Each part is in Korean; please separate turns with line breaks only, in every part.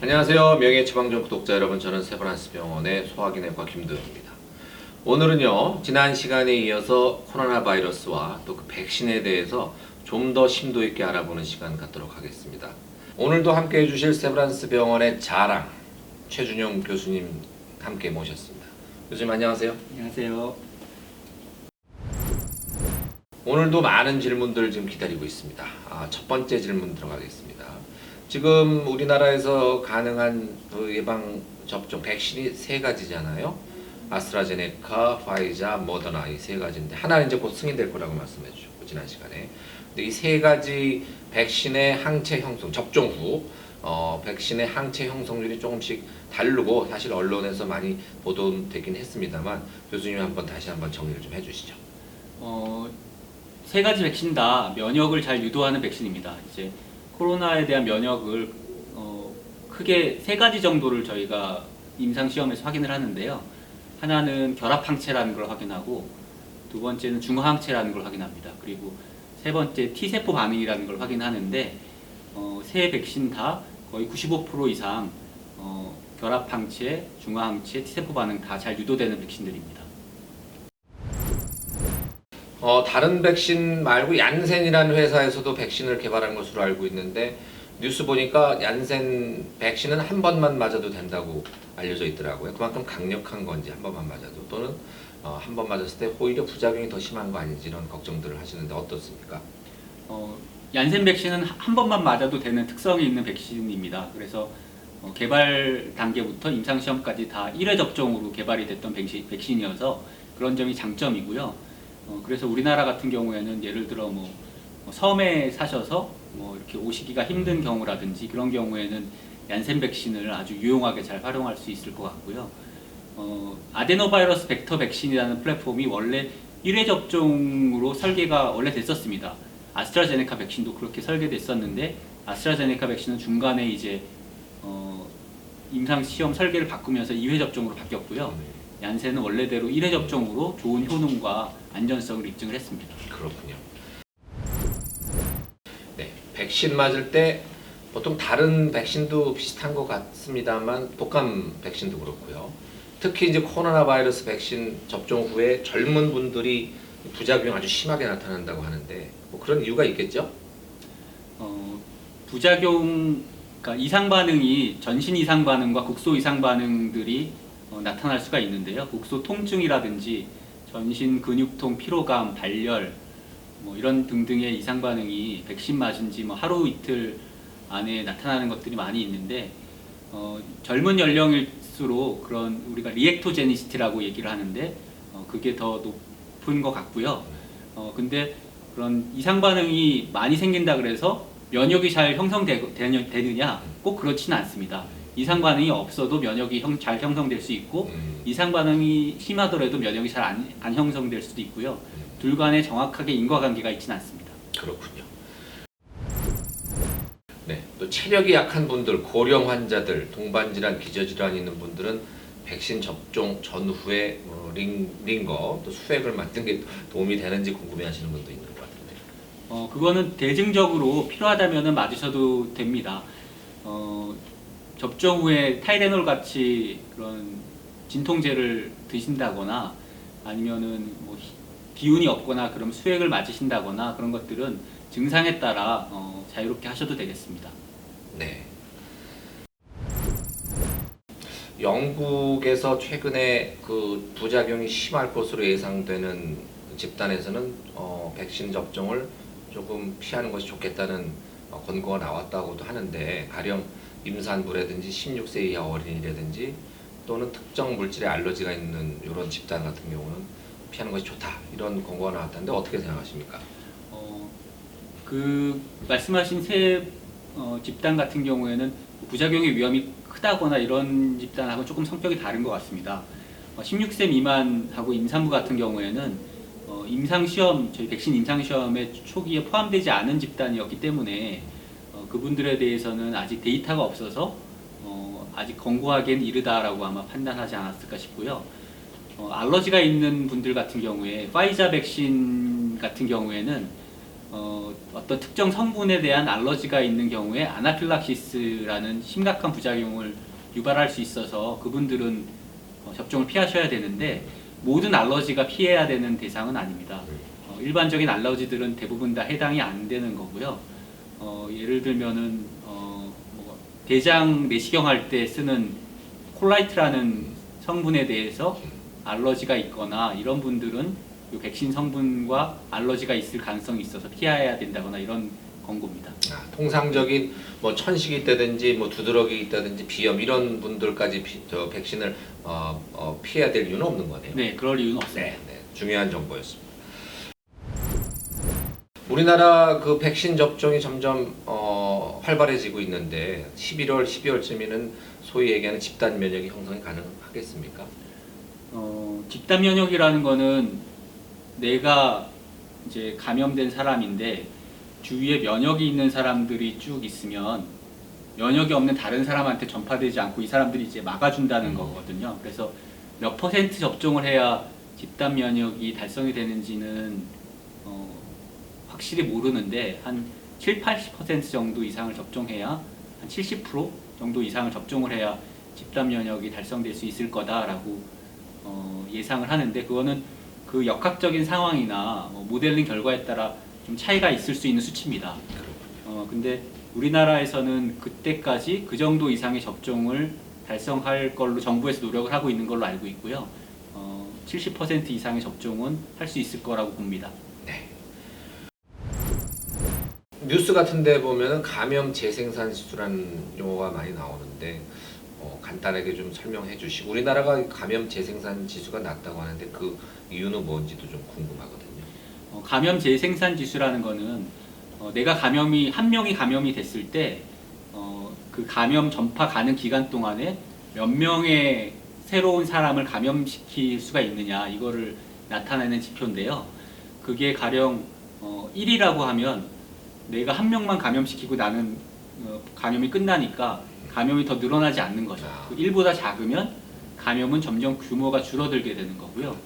안녕하세요. 명예처방전 구독자 여러분, 저는 세브란스 병원의 소화기내과 김도영입니다. 오늘은요, 지난 시간에 이어서 코로나 바이러스와 또 그 백신에 대해서 좀 더 심도 있게 알아보는 시간 갖도록 하겠습니다. 오늘도 함께 해주실 세브란스 병원의 자랑 최준용 교수님 함께 모셨습니다. 교수님 안녕하세요.
안녕하세요.
오늘도 많은 질문들 지금 기다리고 있습니다. 첫 번째 질문 들어가겠습니다. 지금 우리나라에서 가능한 예방 접종 백신이 세 가지잖아요. 아스트라제네카, 파이자, 모더나 이 세 가지인데 하나는 이제 곧 승인될 거라고 말씀해 주셨고 지난 시간에. 근데 이 세 가지 백신의 항체 형성 접종 후 백신의 항체 형성률이 조금씩 다르고 사실 언론에서 많이 보도되긴 했습니다만 교수님 다시 한번 정리를 좀 해주시죠.
세 가지 백신 다 면역을 잘 유도하는 백신입니다. 이제 코로나에 대한 면역을 크게 세 가지 정도를 저희가 임상 시험에서 확인을 하는데요. 하나는 결합 항체라는 걸 확인하고, 두 번째는 중화 항체라는 걸 확인합니다. 그리고 세 번째 T세포 반응이라는 걸 확인하는데 세 백신 다 거의 95% 이상 결합 항체, 중화 항체, T세포 반응 다 잘 유도되는 백신들입니다.
다른 백신 말고 얀센이라는 회사에서도 백신을 개발한 것으로 알고 있는데 뉴스 보니까 얀센 백신은 한 번만 맞아도 된다고 알려져 있더라고요. 그만큼 강력한 건지 한 번만 맞아도 또는 한 번 맞았을 때 오히려 부작용이 더 심한 거 아닌지 이런 걱정들을 하시는데 어떻습니까?
얀센 백신은 한 번만 맞아도 되는 특성이 있는 백신입니다. 그래서 개발 단계부터 임상시험까지 다 1회 접종으로 개발이 됐던 백신이어서 그런 점이 장점이고요. 그래서 우리나라 같은 경우에는 예를 들어 섬에 사셔서 이렇게 오시기가 힘든 경우라든지 그런 경우에는 얀센 백신을 아주 유용하게 잘 활용할 수 있을 것 같고요. 아데노바이러스 벡터 백신이라는 플랫폼이 원래 1회 접종으로 설계가 원래 됐었습니다. 아스트라제네카 백신도 그렇게 설계됐었는데 아스트라제네카 백신은 중간에 이제 임상 시험 설계를 바꾸면서 2회 접종으로 바뀌었고요. 얀센은 원래대로 1회 접종으로 좋은 효능과 안전성을 입증을 했습니다.
그렇군요. 네, 백신 맞을 때 보통 다른 백신도 비슷한 것 같습니다만 독감 백신도 그렇고요. 특히 이제 코로나 바이러스 백신 접종 후에 젊은 분들이 부작용 아주 심하게 나타난다고 하는데 그런 이유가 있겠죠?
부작용, 그러니까 이상 반응이 전신 이상 반응과 국소 이상 반응들이 나타날 수가 있는데요. 국소 통증이라든지 전신 근육통, 피로감, 발열 이런 등등의 이상 반응이 백신 맞은 지 하루 이틀 안에 나타나는 것들이 많이 있는데 젊은 연령일수록 그런 우리가 리액토제니시티라고 얘기를 하는데 그게 더 높은 것 같고요. 근데 그런 이상 반응이 많이 생긴다 그래서 면역이 잘 형성되느냐? 꼭 그렇지는 않습니다. 이상 반응이 없어도 면역이 잘 형성될 수 있고 이상 반응이 심하더라도 면역이 잘 안 형성될 수도 있고요. 둘 간에 정확하게 인과관계가 있지는 않습니다.
그렇군요. 네, 또 체력이 약한 분들, 고령 환자들, 동반질환, 기저질환이 있는 분들은 백신 접종 전후에 링거 또 수액을 맞는 게 도움이 되는지 궁금해하시는 분도 있는 것 같은데.
그거는 대증적으로 필요하다면 맞으셔도 됩니다. 접종 후에 타이레놀 같이 그런 진통제를 드신다거나 아니면은 기운이 없거나 그럼 수액을 맞으신다거나 그런 것들은 증상에 따라 자유롭게 하셔도 되겠습니다.
네. 영국에서 최근에 그 부작용이 심할 것으로 예상되는 집단에서는 백신 접종을 조금 피하는 것이 좋겠다는 권고가 나왔다고도 하는데 가령 임산부라든지 16세 이하 어린이라든지 또는 특정 물질에 알러지가 있는 이런 집단 같은 경우는 피하는 것이 좋다 이런 권고가 나왔다는데 어떻게 생각하십니까?
그 말씀하신 세 집단 같은 경우에는 부작용의 위험이 크다거나 이런 집단하고 조금 성격이 다른 것 같습니다. 16세 미만하고 임산부 같은 경우에는 임상시험, 저희 백신 임상시험에 초기에 포함되지 않은 집단이었기 때문에 그분들에 대해서는 아직 데이터가 없어서 아직 권고하기엔 이르다라고 아마 판단하지 않았을까 싶고요. 알러지가 있는 분들 같은 경우에 파이자 백신 같은 경우에는 어떤 특정 성분에 대한 알러지가 있는 경우에 아나필락시스라는 심각한 부작용을 유발할 수 있어서 그분들은 접종을 피하셔야 되는데 모든 알러지가 피해야 되는 대상은 아닙니다. 일반적인 알러지들은 대부분 다 해당이 안 되는 거고요. 예를 들면은 뭐 대장 내시경 할 때 쓰는 콜라이트라는 성분에 대해서 알러지가 있거나 이런 분들은 이 백신 성분과 알러지가 있을 가능성이 있어서 피해야 된다거나 이런 권고입니다.
통상적인 뭐 천식이 있다든지 뭐 두드러기 있다든지 비염 이런 분들까지 백신을 피해야 될 이유는 없는 거네요.
네, 그럴 이유는 없습니다.
네, 중요한 정보였습니다. 우리나라 그 백신 접종이 점점 활발해지고 있는데 11월, 12월쯤에는 소위 얘기하는 집단 면역이 형성이 가능하겠습니까?
집단 면역이라는 거는 내가 이제 감염된 사람인데 주위에 면역이 있는 사람들이 쭉 있으면 면역이 없는 다른 사람한테 전파되지 않고 이 사람들이 이제 막아준다는 거거든요. 그래서 몇 퍼센트 접종을 해야 집단 면역이 달성이 되는지는 확실히 모르는데 한 7, 80% 정도 이상을 접종해야 한 70% 정도 이상을 접종을 해야 집단 면역이 달성될 수 있을 거다라고 예상을 하는데 그거는 그 역학적인 상황이나 모델링 결과에 따라 좀 차이가 있을 수 있는 수치입니다. 근데 우리나라에서는 그때까지 그 정도 이상의 접종을 달성할 걸로 정부에서 노력을 하고 있는 걸로 알고 있고요. 70% 이상의 접종은 할 수 있을 거라고 봅니다.
네. 뉴스 같은데 보면은 감염 재생산 시술이라는 용어가 많이 나오는데 간단하게 좀 설명해 주시고 우리나라가 감염 재생산 지수가 낮다고 하는데 그 이유는 뭔지도 좀 궁금하거든요.
감염 재생산 지수라는 거는 내가 한 명이 감염이 됐을 때 그 감염 전파 가는 기간 동안에 몇 명의 새로운 사람을 감염시킬 수가 있느냐 이거를 나타내는 지표인데요. 그게 가령 1이라고 하면 내가 한 명만 감염시키고 나는 감염이 끝나니까 감염이 더 늘어나지 않는 거죠. 1보다 작으면 감염은 점점 규모가 줄어들게 되는 거고요.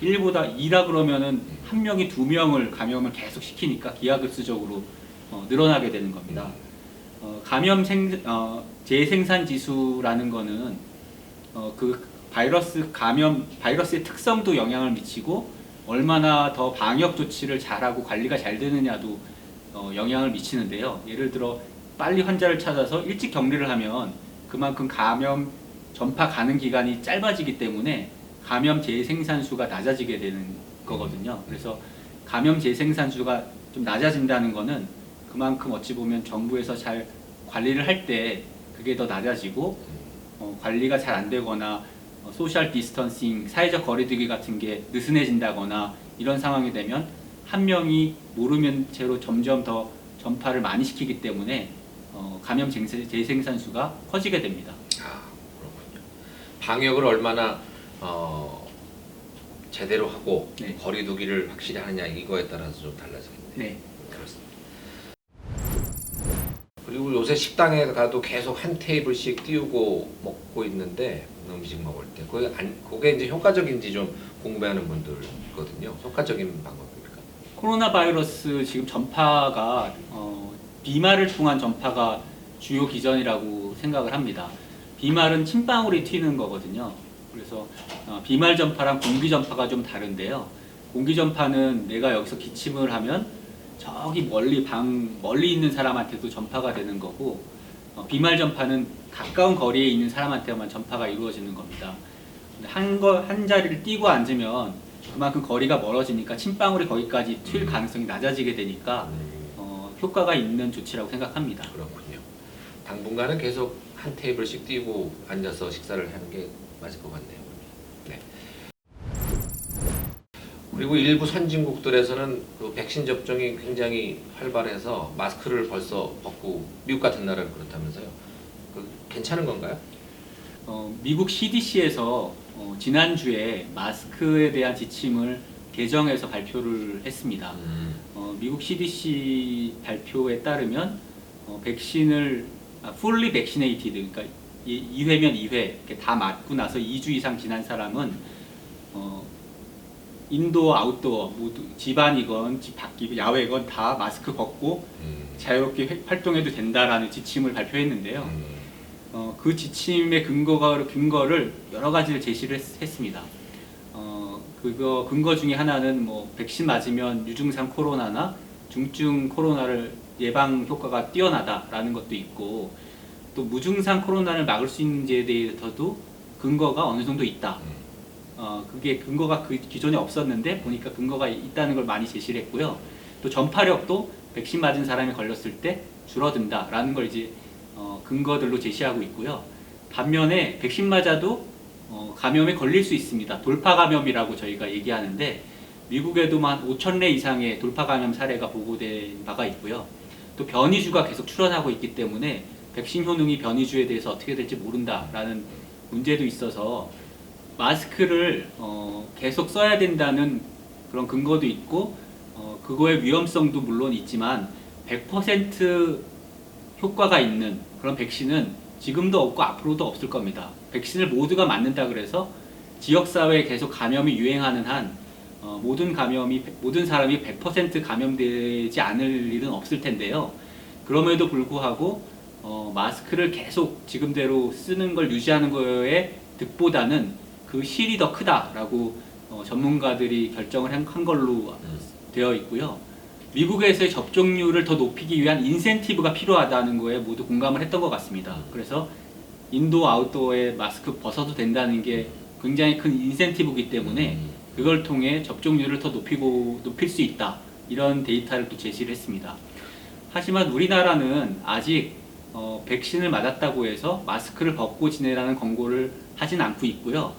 1보다 2라 그러면은 한 명이 2명을 감염을 계속 시키니까 기하급수적으로 늘어나게 되는 겁니다. 재생산 지수라는 거는 그 바이러스의 특성도 영향을 미치고 얼마나 더 방역 조치를 잘하고 관리가 잘 되느냐도 영향을 미치는데요. 예를 들어 빨리 환자를 찾아서 일찍 격리를 하면 그만큼 감염 전파 가는 기간이 짧아지기 때문에 감염 재생산수가 낮아지게 되는 거거든요. 그래서 감염 재생산수가 좀 낮아진다는 거는 그만큼 어찌 보면 정부에서 잘 관리를 할 때 그게 더 낮아지고 관리가 잘 안 되거나 소셜 디스턴싱, 사회적 거리두기 같은 게 느슨해진다거나 이런 상황이 되면 한 명이 모르는 채로 점점 더 전파를 많이 시키기 때문에 감염 재생산수가 커지게 됩니다.
그렇군요. 방역을 얼마나 제대로 하고
네.
거리두기를 확실히 하느냐 이거에 따라서 좀 달라지겠네요.
네.
그렇습니다. 그리고 요새 식당에 가도 계속 한 테이블씩 띄우고 먹고 있는데 음식 먹을 때 그게 이제 효과적인지 좀 궁금해하는 분들 있거든요. 효과적인 방법입니까?
코로나 바이러스 지금 전파가 비말을 통한 전파가 주요 기전이라고 생각을 합니다. 비말은 침방울이 튀는 거거든요. 그래서 비말 전파랑 공기 전파가 좀 다른데요. 공기 전파는 내가 여기서 기침을 하면 저기 멀리 있는 사람한테도 전파가 되는 거고 비말 전파는 가까운 거리에 있는 사람한테만 전파가 이루어지는 겁니다. 한 자리를 띄고 앉으면 그만큼 거리가 멀어지니까 침방울이 거기까지 튈 가능성이 낮아지게 되니까 효과가 있는 조치라고 생각합니다.
그렇군요. 당분간은 계속 한 테이블씩 띄고 앉아서 식사를 하는 게 맞을 것 같네요. 네. 그리고 일부 선진국들에서는 그 백신 접종이 굉장히 활발해서 마스크를 벌써 벗고 미국 같은 나라는 그렇다면서요. 괜찮은 건가요?
미국 CDC에서 지난주에 마스크에 대한 지침을 개정해서 발표를 했습니다. 미국 CDC 발표에 따르면 백신을 fully vaccinated, 그러니까 2회면 2회 이렇게 다 맞고 나서 2주 이상 지난 사람은 인도어, 아웃도어 모두 집안이건 집 밖이건 야외건 다 마스크 벗고 자유롭게 활동해도 된다라는 지침을 발표했는데요. 그 지침의 근거를 여러 가지를 제시를 했습니다. 그거 근거 중에 하나는 뭐 백신 맞으면 유증상 코로나나 중증 코로나를 예방 효과가 뛰어나다라는 것도 있고, 또 무증상 코로나를 막을 수 있는지에 대해서도 근거가 어느 정도 있다. 그게 근거가 그 기존에 없었는데 보니까 근거가 있다는 걸 많이 제시를 했고요. 또 전파력도 백신 맞은 사람이 걸렸을 때 줄어든다라는 걸 이제 근거들로 제시하고 있고요. 반면에 백신 맞아도 감염에 걸릴 수 있습니다. 돌파 감염이라고 저희가 얘기하는데, 미국에도 한 5,000례 이상의 돌파 감염 사례가 보고된 바가 있고요. 또 변이주가 계속 출현하고 있기 때문에 백신 효능이 변이주에 대해서 어떻게 될지 모른다라는 문제도 있어서 마스크를 계속 써야 된다는 그런 근거도 있고, 그거의 위험성도 물론 있지만 100% 효과가 있는 그런 백신은 지금도 없고 앞으로도 없을 겁니다. 백신을 모두가 맞는다 그래서 지역사회에 계속 감염이 유행하는 한 모든 사람이 100% 감염되지 않을 일은 없을 텐데요. 그럼에도 불구하고 마스크를 계속 지금대로 쓰는 걸 유지하는 거에 득보다는 그 실이 더 크다라고 전문가들이 결정을 한 걸로 되어 있고요. 미국에서의 접종률을 더 높이기 위한 인센티브가 필요하다는 거에 모두 공감을 했던 것 같습니다. 그래서 인도어, 아웃도어에 마스크 벗어도 된다는 게 굉장히 큰 인센티브이기 때문에 그걸 통해 접종률을 더 높일 수 있다. 이런 데이터를 또 제시를 했습니다. 하지만 우리나라는 아직 백신을 맞았다고 해서 마스크를 벗고 지내라는 권고를 하진 않고 있고요.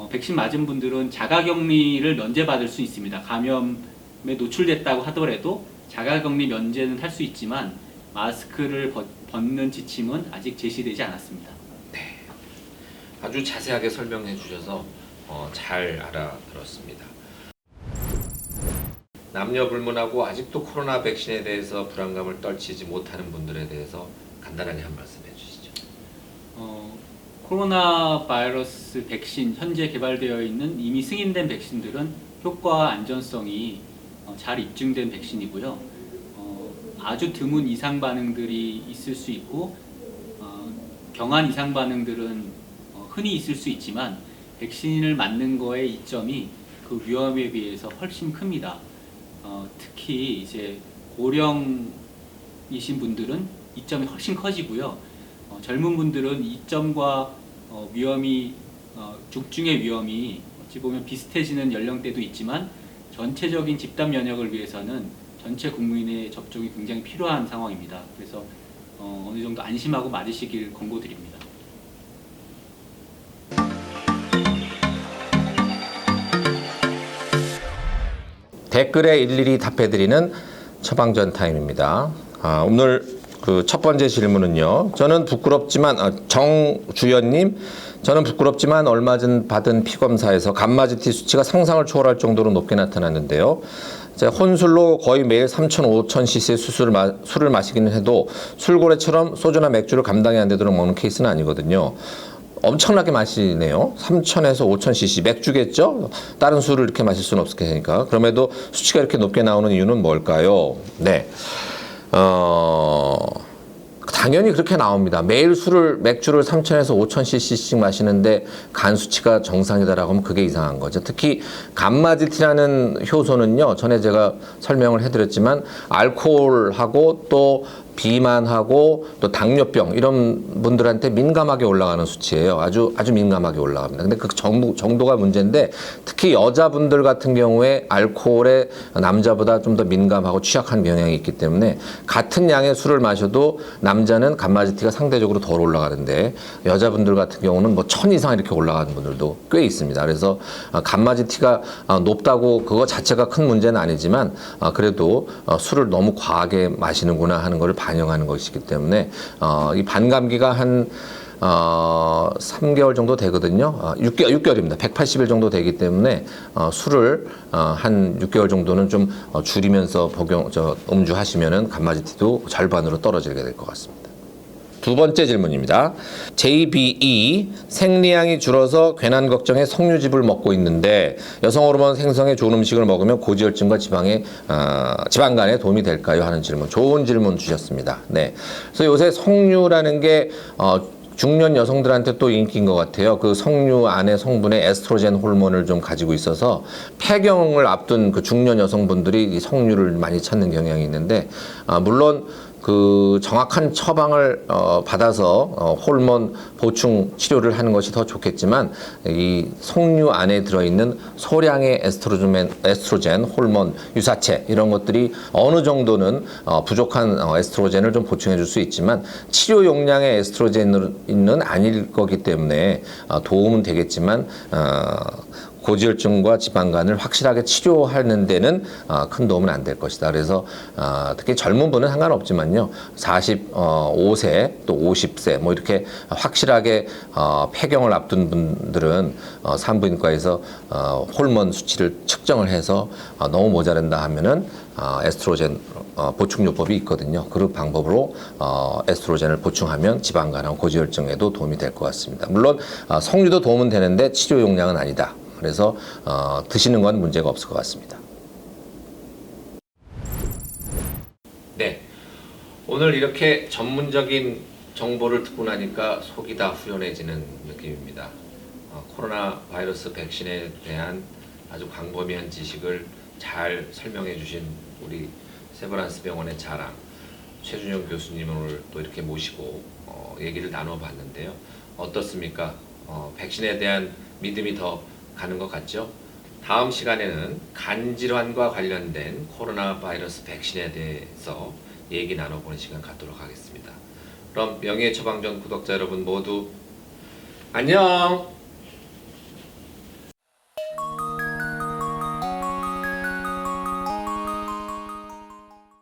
백신 맞은 분들은 자가격리를 면제받을 수 있습니다. 감염에 노출됐다고 하더라도 자가격리 면제는 할 수 있지만 마스크를 벗는 지침은 아직 제시되지 않았습니다.
네, 아주 자세하게 설명해 주셔서 잘 알아들었습니다. 남녀 불문하고 아직도 코로나 백신에 대해서 불안감을 떨치지 못하는 분들에 대해서 간단하게 한 말씀 해주시죠.
코로나 바이러스 백신 현재 개발되어 있는 이미 승인된 백신들은 효과와 안전성이 잘 입증된 백신이고요. 아주 드문 이상 반응들이 있을 수 있고 경한 이상 반응들은 흔히 있을 수 있지만 백신을 맞는 거의 이점이 그 위험에 비해서 훨씬 큽니다. 특히 이제 고령이신 분들은 이점이 훨씬 커지고요. 젊은 분들은 이점과 위험이 중증의 위험이 어찌 보면 비슷해지는 연령대도 있지만 전체적인 집단 면역을 위해서는 전체 국민의 접종이 굉장히 필요한 상황입니다. 그래서 어느 정도 안심하고 맞으시길 권고드립니다.
댓글에 일일이 답해드리는 처방전 타임입니다. 오늘 그 첫 번째 질문은요. 저는 부끄럽지만 정주연님, 저는 부끄럽지만 얼마 전 받은 피검사에서 감마지티 수치가 상상을 초월할 정도로 높게 나타났는데요. 혼술로 거의 매일 3,000-5,000cc의 술을 마시기는 해도 술고래처럼 소주나 맥주를 감당이 안 되도록 먹는 케이스는 아니거든요. 엄청나게 마시네요. 3,000에서 5,000cc 맥주겠죠? 다른 술을 이렇게 마실 수는 없을 테니까. 그럼에도 수치가 이렇게 높게 나오는 이유는 뭘까요? 네. 당연히 그렇게 나옵니다. 매일 맥주를 3,000에서 5,000cc씩 마시는데 간 수치가 정상이다라고 하면 그게 이상한 거죠. 특히 감마지티라는 효소는요, 전에 제가 설명을 해드렸지만 알코올하고 또 비만하고 또 당뇨병 이런 분들한테 민감하게 올라가는 수치예요. 아주 민감하게 올라갑니다. 근데 그 정도가 문제인데 특히 여자분들 같은 경우에 알코올에 남자보다 좀 더 민감하고 취약한 경향이 있기 때문에 같은 양의 술을 마셔도 남자는 감마지티가 상대적으로 덜 올라가는데 여자분들 같은 경우는 뭐 1000 이상 이렇게 올라가는 분들도 꽤 있습니다. 그래서 감마지티가 높다고 그거 자체가 큰 문제는 아니지만 그래도 술을 너무 과하게 마시는구나 하는 걸 반영하는 것이기 때문에 이 반감기가 한 3개월 정도 되거든요. 6개월입니다. 180일 정도 되기 때문에 술을 한 6개월 정도는 좀 줄이면서 음주하시면은 감마지티도 절반으로 떨어지게 될 것 같습니다. 두 번째 질문입니다. JBE 생리량이 줄어서 괜한 걱정에 석류즙을 먹고 있는데 여성 호르몬 생성에 좋은 음식을 먹으면 고지혈증과 지방간에 도움이 될까요? 하는 질문. 좋은 질문 주셨습니다. 네. 그래서 요새 석류라는 게 중년 여성들한테 또 인기인 것 같아요. 그 석류 안에 성분에 에스트로겐 호르몬을 좀 가지고 있어서 폐경을 앞둔 그 중년 여성분들이 이 석류를 많이 찾는 경향이 있는데, 물론 그 정확한 처방을 받아서 호르몬 보충 치료를 하는 것이 더 좋겠지만, 이 석류 안에 들어있는 소량의 에스트로겐 호르몬 유사체 이런 것들이 어느 정도는 부족한 에스트로겐을 좀 보충해 줄 수 있지만 치료 용량의 에스트로겐은 아닐 거기 때문에 도움은 되겠지만 고지혈증과 지방간을 확실하게 치료하는 데는 큰 도움은 안 될 것이다. 그래서 특히 젊은 분은 상관없지만요. 45세 또 50세 뭐 이렇게 확실하게 폐경을 앞둔 분들은 산부인과에서 호르몬 수치를 측정을 해서 너무 모자란다 하면은 에스트로겐 보충요법이 있거든요. 그 방법으로 에스트로겐을 보충하면 지방간하고 고지혈증에도 도움이 될 것 같습니다. 물론 석류도 도움은 되는데 치료 용량은 아니다. 그래서 드시는 건 문제가 없을 것 같습니다. 네, 오늘 이렇게 전문적인 정보를 듣고 나니까 속이 다 후련해지는 느낌입니다. 코로나 바이러스 백신에 대한 아주 광범위한 지식을 잘 설명해 주신 우리 세브란스 병원의 자랑 최준영 교수님을 오늘 또 이렇게 모시고 얘기를 나눠봤는데요. 어떻습니까? 백신에 대한 믿음이 더 가는 것 같죠? 다음 시간에는 간질환과 관련된 코로나 바이러스 백신에 대해서 얘기 나눠보는 시간 갖도록 하겠습니다. 그럼 명예의 처방전 구독자 여러분 모두 안녕!